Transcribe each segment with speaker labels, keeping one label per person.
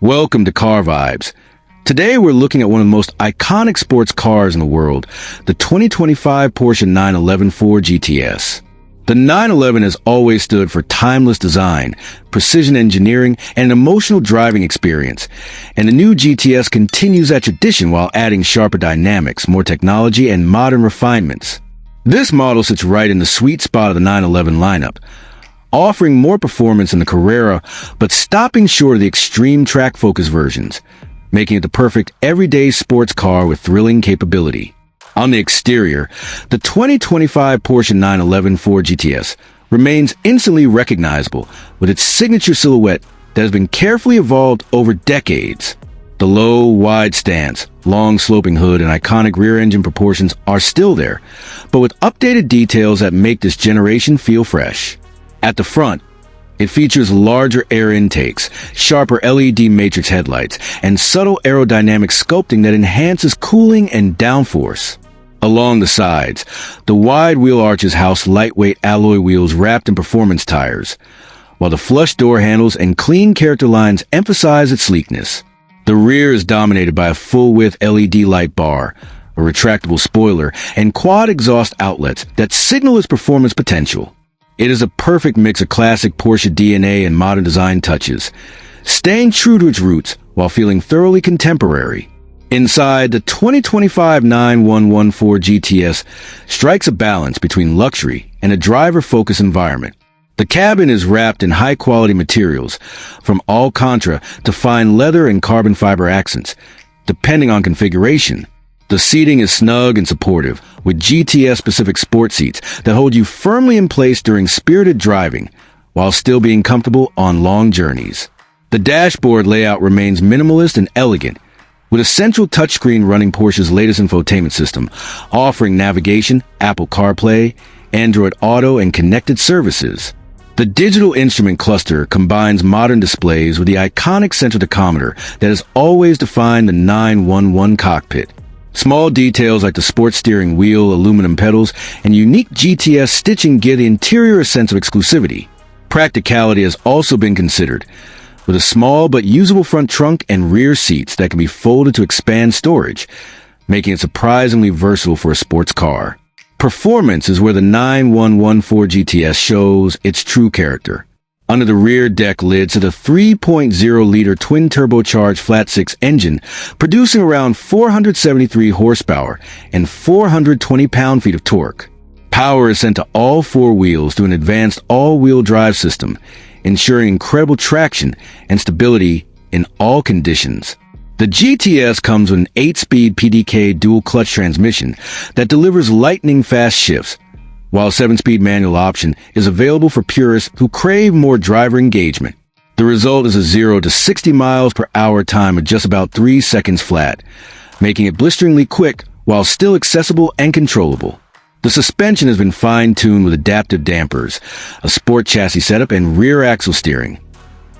Speaker 1: Welcome to Car Vibes. Today we're looking at one of the most iconic sports cars in the world, the 2025 Porsche 911 GTS. The 911 has always stood for timeless design, precision engineering, and an emotional driving experience. And the new GTS continues that tradition while adding sharper dynamics, more technology, and modern refinements. This model sits right in the sweet spot of the 911 lineup, offering more performance than the Carrera, but stopping short of the extreme track-focused versions, making it the perfect everyday sports car with thrilling capability. On the exterior, the 2025 Porsche 911 GTS remains instantly recognizable with its signature silhouette that has been carefully evolved over decades. The low, wide stance, long sloping hood, and iconic rear-engine proportions are still there, but with updated details that make this generation feel fresh. At the front, it features larger air intakes, sharper LED matrix headlights, and subtle aerodynamic sculpting that enhances cooling and downforce. Along the sides, the wide wheel arches house lightweight alloy wheels wrapped in performance tires, while the flush door handles and clean character lines emphasize its sleekness. The rear is dominated by a full-width LED light bar, a retractable spoiler, and quad exhaust outlets that signal its performance potential. It is a perfect mix of classic Porsche DNA and modern design touches, staying true to its roots while feeling thoroughly contemporary. Inside, the 2025 911 GTS strikes a balance between luxury and a driver-focused environment. The cabin is wrapped in high-quality materials, from Alcantara to fine leather and carbon fiber accents, depending on configuration. The seating is snug and supportive, with GTS-specific sport seats that hold you firmly in place during spirited driving, while still being comfortable on long journeys. The dashboard layout remains minimalist and elegant, with a central touchscreen running Porsche's latest infotainment system, offering navigation, Apple CarPlay, Android Auto, and connected services. The digital instrument cluster combines modern displays with the iconic center tachometer that has always defined the 911 cockpit. Small details like the sports steering wheel, aluminum pedals, and unique GTS stitching give the interior a sense of exclusivity. Practicality has also been considered, with a small but usable front trunk and rear seats that can be folded to expand storage, making it surprisingly versatile for a sports car. Performance is where the 911 GTS shows its true character. Under the rear deck lid sits a 3.0-liter twin-turbocharged flat-six engine, producing around 473 horsepower and 420 pound-feet of torque. Power is sent to all four wheels through an advanced all-wheel drive system, ensuring incredible traction and stability in all conditions. The GTS comes with an 8-speed PDK dual-clutch transmission that delivers lightning-fast shifts, while a 7-speed manual option is available for purists who crave more driver engagement. The result is a 0 to 60 miles per hour time of just about 3 seconds flat, making it blisteringly quick while still accessible and controllable. The suspension has been fine-tuned with adaptive dampers, a sport chassis setup, and rear axle steering,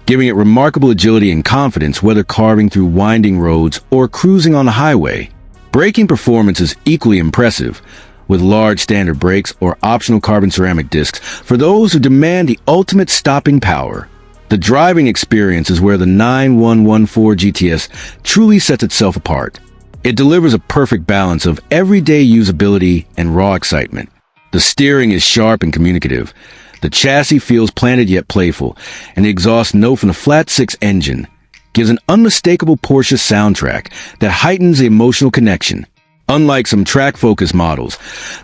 Speaker 1: giving it remarkable agility and confidence whether carving through winding roads or cruising on the highway. Braking performance is equally impressive, with large standard brakes or optional carbon ceramic discs for those who demand the ultimate stopping power. The driving experience is where the 911 GTS truly sets itself apart. It delivers a perfect balance of everyday usability and raw excitement. The steering is sharp and communicative. The chassis feels planted yet playful, and the exhaust note from the flat-six engine gives an unmistakable Porsche soundtrack that heightens the emotional connection. Unlike some track-focused models,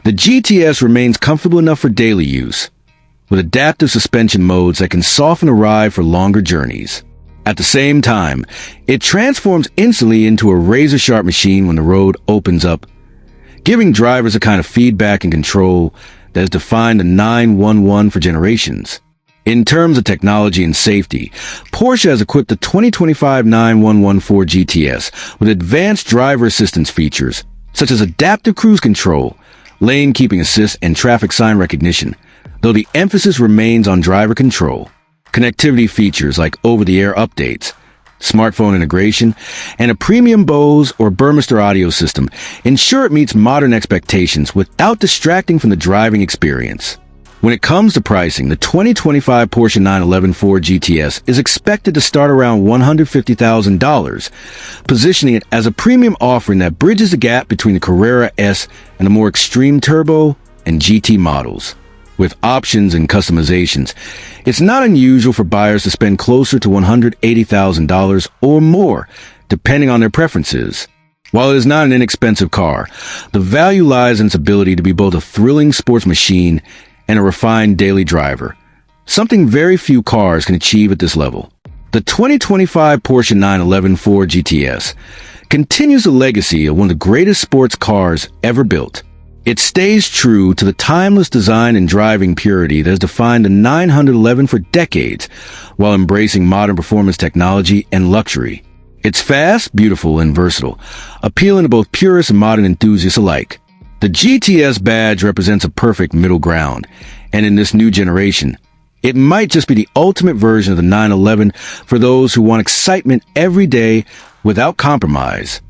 Speaker 1: the GTS remains comfortable enough for daily use, with adaptive suspension modes that can soften a ride for longer journeys. At the same time, it transforms instantly into a razor-sharp machine when the road opens up, giving drivers a kind of feedback and control that has defined the 911 for generations. In terms of technology and safety, Porsche has equipped the 2025 911 GTS with advanced driver assistance features, such as adaptive cruise control, lane keeping assist, and traffic sign recognition, though the emphasis remains on driver control. Connectivity features like over-the-air updates, smartphone integration, and a premium Bose or Burmester audio system ensure it meets modern expectations without distracting from the driving experience. When it comes to pricing, the 2025 Porsche 911 Ford GTS is expected to start around $150,000, positioning it as a premium offering that bridges the gap between the Carrera S and the more extreme turbo and GT models. With options and customizations, it's not unusual for buyers to spend closer to $180,000 or more, depending on their preferences. While it is not an inexpensive car, the value lies in its ability to be both a thrilling sports machine and a refined daily driver, something very few cars can achieve at this level. The 2025 Porsche 911 Ford GTS continues the legacy of one of the greatest sports cars ever built. It stays true to the timeless design and driving purity that has defined the 911 for decades, while embracing modern performance technology and luxury. It's fast, beautiful, and versatile, appealing to both purists and modern enthusiasts alike. The GTS badge represents a perfect middle ground, and in this new generation, it might just be the ultimate version of the 911 for those who want excitement every day without compromise.